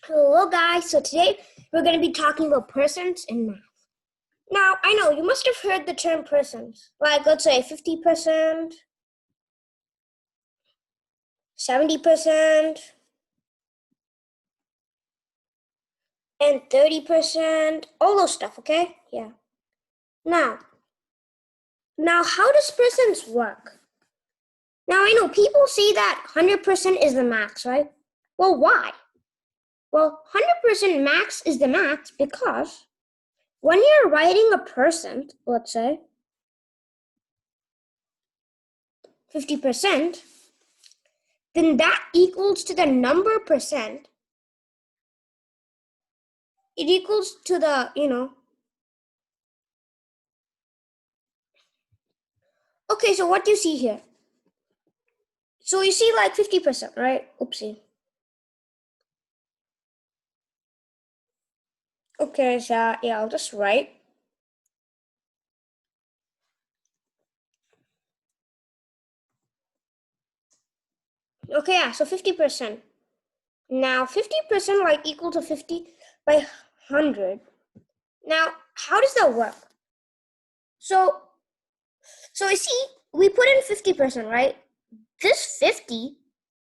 Hello guys, so today we're going to be talking about persons in math. Now, I know you must have heard the term persons, like let's say 50%, 70%, and 30%, all those stuff, okay? Yeah. Now how does persons work? Now, I know people say that 100% is the max, right? Well, why? Well, 100% max is the max because when you're writing a percent, let's say, 50%, then that equals to the number percent. It equals to the, Okay, so what do you see here? So you see like 50%, right? Oopsie. Okay, so yeah, I'll just write. Okay, yeah, so 50%. Now 50% like equal to 50 by 100. Now, how does that work? So you see, we put in 50%, right? This 50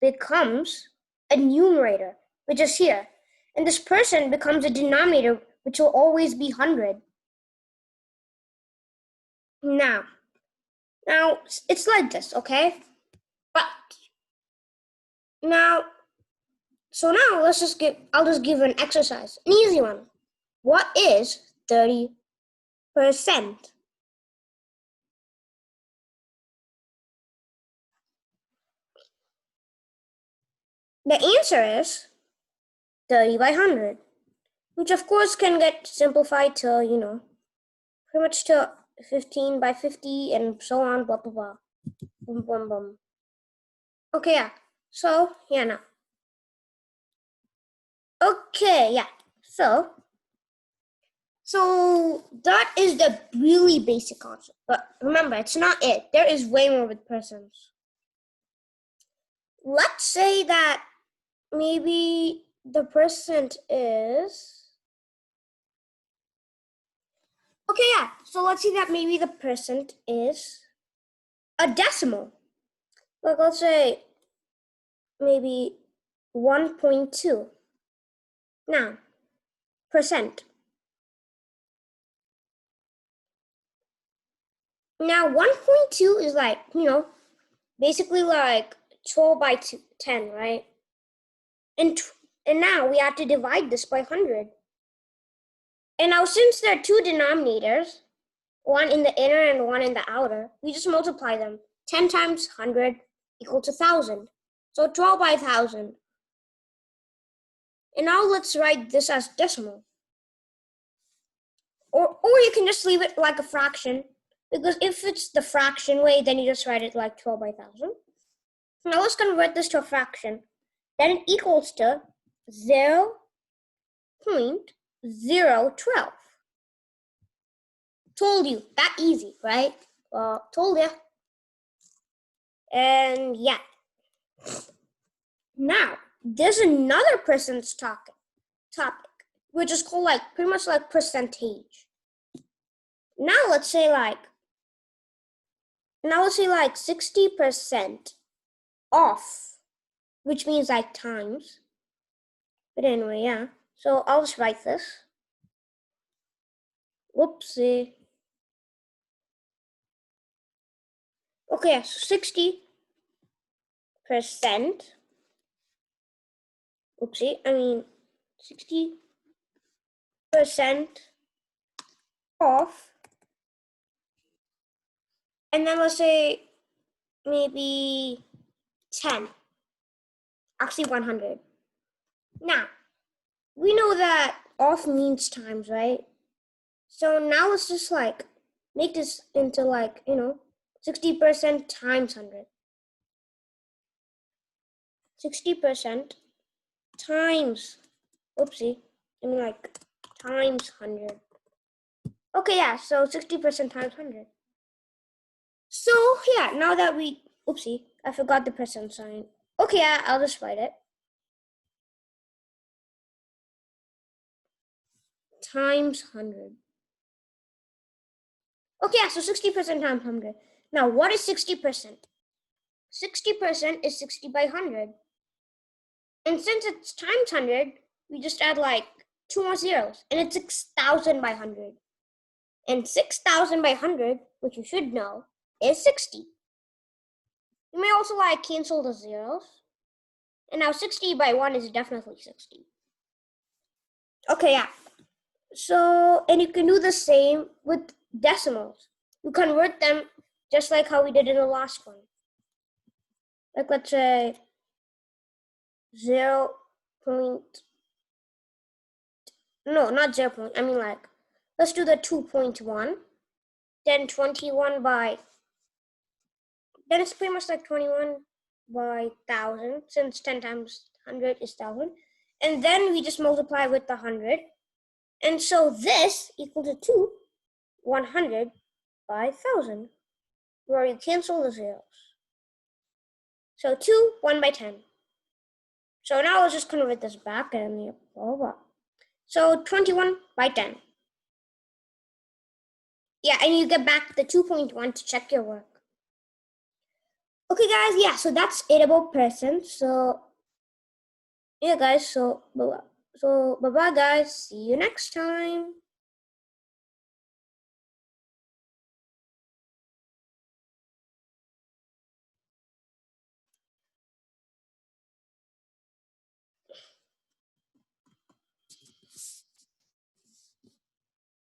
becomes a numerator, which is here. And this person becomes a denominator, which will always be 100. Now, it's like this, okay? But now, I'll just give an exercise, an easy one. What is 30%? The answer is 30 by 100, which of course can get simplified to, pretty much to 15 by 50 and so on, blah, blah, blah. Boom, boom, boom. Okay, yeah. So, yeah, now. Okay, yeah. So that is the really basic concept. But remember, it's not it. There is way more with persons. Let's say that maybe the percent is... Okay, yeah. So let's see that maybe the percent is a decimal. Like let's say maybe 1.2. Now, percent. Now 1.2 is like, basically like 12 by 10, right? And now we have to divide this by 100. And now since there are two denominators, one in the inner and one in the outer, we just multiply them. 10 times 100 equals 1,000. So 12 by 1,000. And now let's write this as decimal. Or you can just leave it like a fraction, because if it's the fraction way, then you just write it like 12 by 1,000. Now let's convert this to a fraction. Then it equals to 0.012. Told you, that easy, right? Well, told you. And yeah. Now, there's another person's topic, which is called like pretty much like percentage. Now let's say like 60% off, which means like times. But anyway, yeah. So I'll just write this. Whoopsie. Okay, so 60%. Oopsie, 60% off. And then let's say maybe 10. Actually 100. Now, we know that off means times, right? So now let's just like make this into like, 60% times 100. 60% times, times 100. Okay, yeah, so 60% times 100. So yeah, now that I forgot the percent sign. Okay, yeah, I'll just write it. times 100. Okay, yeah, so 60% times 100. Now, what is 60%? 60% is 60 by 100. And since it's times 100, we just add like 2 more zeros, and it's 6,000 by 100. And 6,000 by 100, which you should know, is 60. You may also like cancel the zeros. And now 60 by 1 is definitely 60. Okay, yeah. So, and you can do the same with decimals. You convert them just like how we did in the last one. Like let's say 0. No, not 0. I mean like, let's do the 2.1. Then 21 by, then it's pretty much like 21 by 1,000, since 10 times 100 is 1,000. And then we just multiply with the 100. And so this equals to 100 by 1,000, where you cancel the zeros. So 2, 1 by 10. So now let's just convert this back and blah, blah, blah. So 21 by 10. Yeah, and you get back the 2.1 to check your work. Okay, guys, yeah, so that's it about percent. So, yeah, guys, so bye-bye, guys. See you next time.